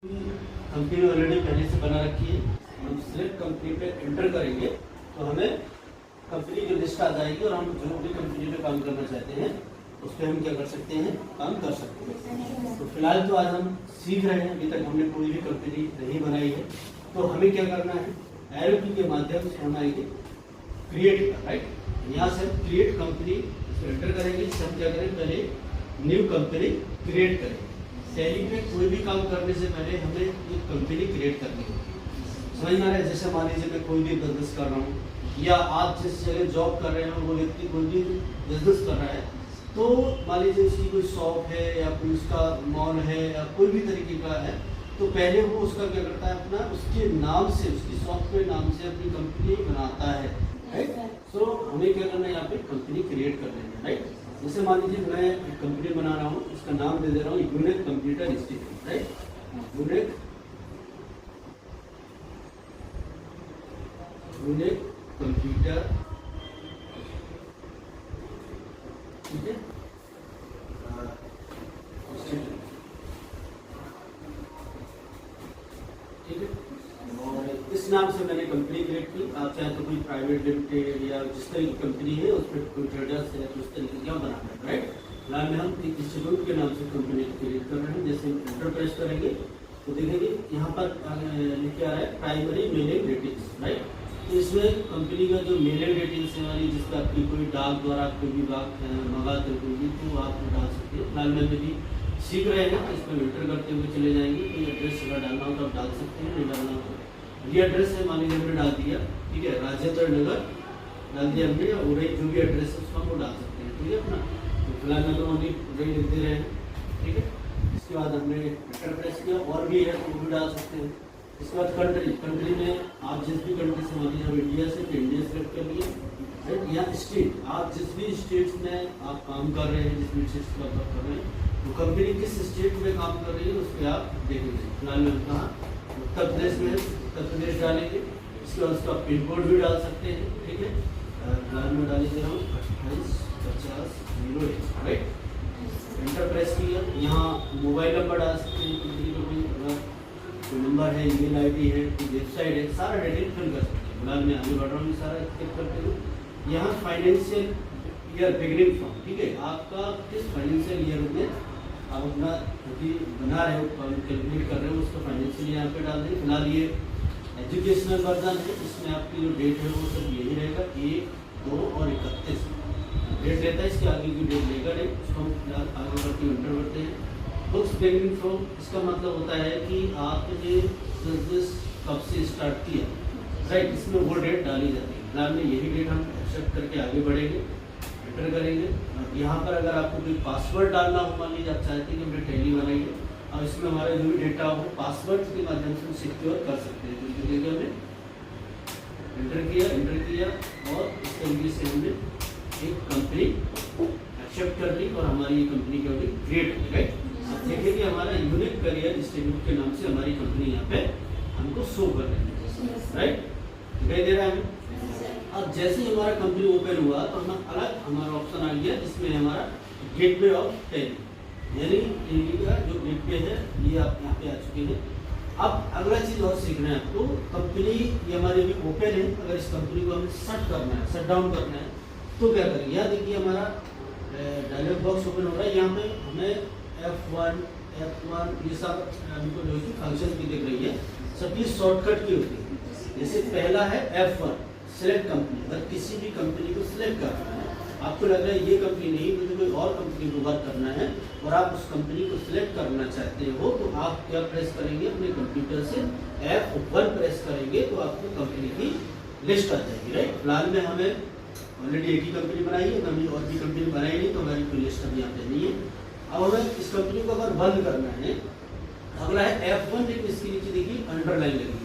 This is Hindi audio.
कंपनी ऑलरेडी पहले से बना रखी है। हम सिलेक्ट कंपनी पे एंटर करेंगे तो हमें कंपनी की लिस्ट आ जाएगी और हम जो भी कंपनी पे काम करना चाहते हैं उस पर हम क्या कर सकते हैं, काम कर सकते हैं। तो फिलहाल तो आज हम सीख रहे हैं, अभी तक हमने कोई भी कंपनी नहीं बनाई है। तो हमें क्या करना है, एरो की के माध्यम से हम आएंगे क्रिएट का, राइट। यहाँ से हम क्रिएट कंपनी एंटर करेंगे। इससे हम क्या करेंगे, पहले न्यू कंपनी क्रिएट करेंगे। सैलरी पे कोई भी काम करने से पहले हमें एक कंपनी क्रिएट करनी है। समझ में आ रहा है? जैसे मान लीजिए मैं कोई भी बिजनेस कर रहा हूँ या आप जिस जगह जॉब कर रहे हैं वो व्यक्ति कोई भी बिजनेस कर रहा है, तो मान लीजिए उसकी कोई शॉप है या कोई उसका मॉल है या कोई भी तरीके का है, तो पहले वो उसका क्या करता है, अपना उसके नाम से, उसकी शॉप के नाम से अपनी कंपनी बनाता है, राइट। सो हमें क्या करना है, यहाँ पे कंपनी क्रिएट कर लेना है, राइट। जैसे मान लीजिए मैं एक कंपनी बना रहा हूँ, उसका नाम दे दे रहा हूँ unique computer institute, right. Unique computer, ठीक है, ठीक है। और इस नाम से मैंने कंपनी क्रिएट की। आप चाहे तो कोई प्राइवेट लिमिटेड या जिस तरह की कंपनी है उस पर कोई ट्रेडर्स है तो उस तरीके क्या बनाना है, राइट। फिलहाल में हम एक इंस्टीट्यूट के नाम से कंपनी क्रिएट कर रहे हैं। जैसे एंटर प्रेस करेंगे तो देखेंगे यहाँ पर लिखे आ रहा है प्राइमरी मेलिंग डिटेल्स, राइट। तो इसमें कंपनी का जो मेलिंग डिटेल्स है वाली, जिसका आपकी कोई डाक द्वारा कोई भी बात मंगाते हो कोई भी, तो आप डाल सकते हैं। फिलहाल में भी सीख रहे हैं, इसमें एंटर करते हुए चले जाएंगे। कोई एड्रेस अगर डालना हो तो आप डाल सकते हैं, नहीं डालना हो ये एड्रेस है, मान लीजिए हमने डाल दिया, ठीक है, राजेंद्र नगर डाल दिया हमने, और जो भी एड्रेस है उसका वो डाल सकते हैं, ठीक है अपना। तो फिलहाल में तो वही लिख दे रहे हैं, ठीक है। इसके बाद हमने एंटर प्रेस किया, और भी है तो वो भी डाल सकते हैं। इसके बाद कंट्री में आप जिस भी कंट्री से, मान लीजिए हम इंडिया से, तो इंडिया सेलेक्ट कर लिए, राइट। या स्टेट, आप जिस भी स्टेट्स में आप काम कर रहे हैं, जिस भी स्टेट्स का आप कर रहे हैं, तो कंपनी किस स्टेट में काम कर रही है उस पर आप देखेंगे। फिलहाल में कहा उत्तर प्रदेश में, उत्तर प्रदेश डालेंगे। इसके बाद उसका पिन कोड भी डाल सकते हैं, ठीक है। फिलहाल में डाल दे रहा हूँ 2850, राइट। एंटर प्रेस किया। यहाँ मोबाइल नंबर डाल सकते हैं, कंपनी का कोई नंबर है, ईमेल आईडी है, कोई वेबसाइट है, सारा डिटेल फिल कर सकते हैं। फिलहाल मैं आगे बढ़ रहा हूँ, सारा चेक करते हुए। यहाँ फाइनेंशियल ईयर बिगिनिंग फ्रॉम, ठीक है, आपका किस फाइनेंशियल ईयर में आप अपना अभी बना रहे हो, कैलकुलेट कर रहे हो, उसका फाइनेंशियल यहाँ पे डाल दें। फिलहाल ये एजुकेशनल वर्जन है, इसमें आपकी जो डेट है वो सब यही रहेगा, 1, 2 और 31 डेट रहता है। इसके आगे की डेट लेगा नहीं, उसको हम फिलहाल आगे बढ़ते इंटर करते हैं। बुक्स बिगिनिंग फ्रॉम, इसका मतलब होता है कि आपने बिजनेस कब से स्टार्ट किया, राइट, इसमें वो डेट डाली जाती है। फिलहाल में यही डेट हम एक्सेप्ट करके आगे बढ़ेंगे, एंटर करेंगे। यहाँ पर अगर आपको कोई पासवर्ड डालना हो, मान लीजिए आप चाहते हैं कि हमने टैली बनाइए और इसमें हमारा जो भी डेटा हो पासवर्ड के माध्यम से सिक्योर कर सकते हैं। तो देखिए हमने एंटर किया और इस तरीके से हमने एक कंपनी एक्सेप्ट कर ली और हमारी ये कंपनी क्या होगी, क्रिएट होगी, राइट। अब देखिए कि हमारा यूनिक करियर इंस्टीट्यूट के नाम से हमारी कंपनी यहाँ पे हमको शो कर रही है, राइट, दिखाई दे रहा है हमें। अब जैसे ही हमारा कंपनी ओपन हुआ तो हमें अलग हमारा ऑप्शन आ गया, जिसमें हमारा गेटवे ऑफ टैली, यानी टैली का जो गेटवे है ये आप यहाँ पे आ चुके हैं। अब अगला चीज़ और सीखना है आपको, कंपनी ये हमारी अभी ओपन है, अगर इस कंपनी को हमें शट करना है, शट डाउन करना है तो क्या करेंगे। यहाँ देखिए हमारा डायलॉग बॉक्स ओपन हो रहा है, यहाँ पे हमें F1 ये सब हमको जो फंक्शन की दिख रही है, सबकी शॉर्टकट की होती है। जैसे पहला है F1 सिलेक्ट कंपनी, अगर किसी भी कंपनी को सिलेक्ट करना है, आपको लग रहा है ये कंपनी नहीं, मुझे कोई और कंपनी को वर्क करना है और आप उस कंपनी को सिलेक्ट करना चाहते हो, तो आप क्या प्रेस करेंगे, अपने कंप्यूटर से F1 प्रेस करेंगे तो आपको कंपनी की लिस्ट आ जाएगी, राइट। फिलहाल में हमें ऑलरेडी एक ही कंपनी बनाई है, हमने और भी कंपनी बनाई नहीं, तो हमारी कोई लिस्ट अभी यहाँ पे नहीं है। अब हमें इस कंपनी को अगर बंद करना है, अगला है F1, लेकिन इसके नीचे देखिए अंडरलाइन लगी।